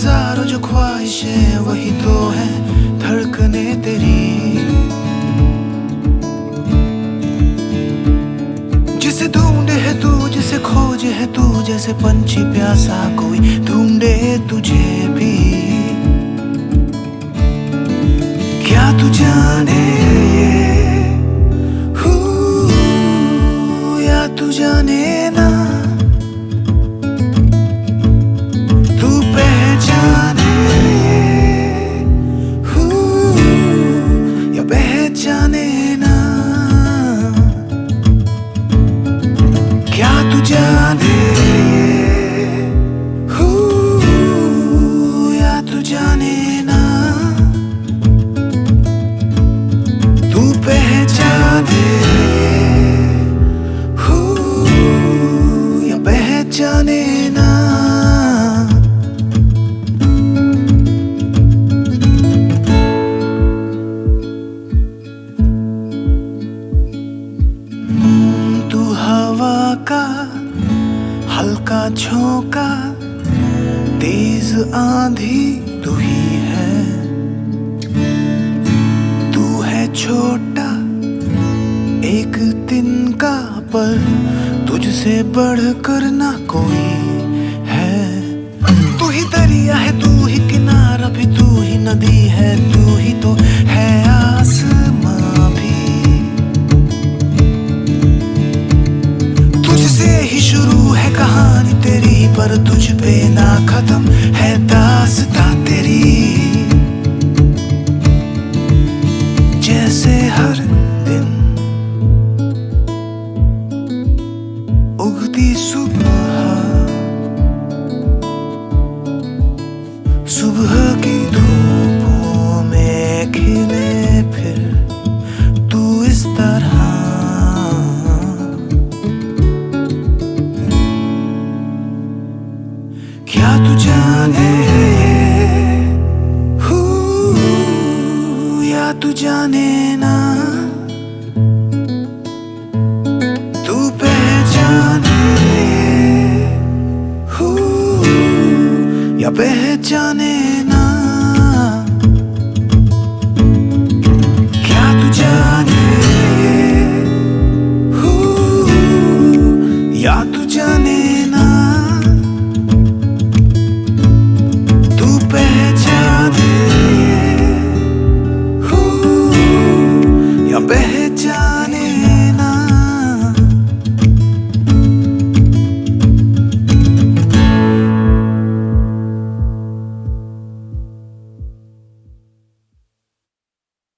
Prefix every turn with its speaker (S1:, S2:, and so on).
S1: हजारों जो ख्वाहिशें वही तो है धड़कने तेरी। जिसे ढूंढे है तू, जिसे खोजे है तू, जैसे पंछी प्यासा कोई ढूंढे तुझे भी। क्या तू जाने या तू जाने ना, तू पहचाने या पहचाने ना। क्या तू जाने या तू जाने ना, तू पहचाने या पहचाने ना। तू हवा का हल्का झोंका, तेज आंधी तू ही है। तू है छोटा एक तिनका, पर तुझसे बढ़कर ना कोई है। तू ही दरिया है, तू ही किनारा भी, तू ही नदी है, तू ही तो है आसमां भी। तुझसे ही शुरू है कहानी तेरी, पर तुझ पे ना खत्म है दास्तां तेरी। जैसे हर दिन उगती सुबह की धूपों में खिले फिर तू इस तरह। क्या तू जाने या तू जाने ना, तू पहचाने या पहचाने ना। क्या तू जाने या तू जाने ना, तू पहचाने या पहचाने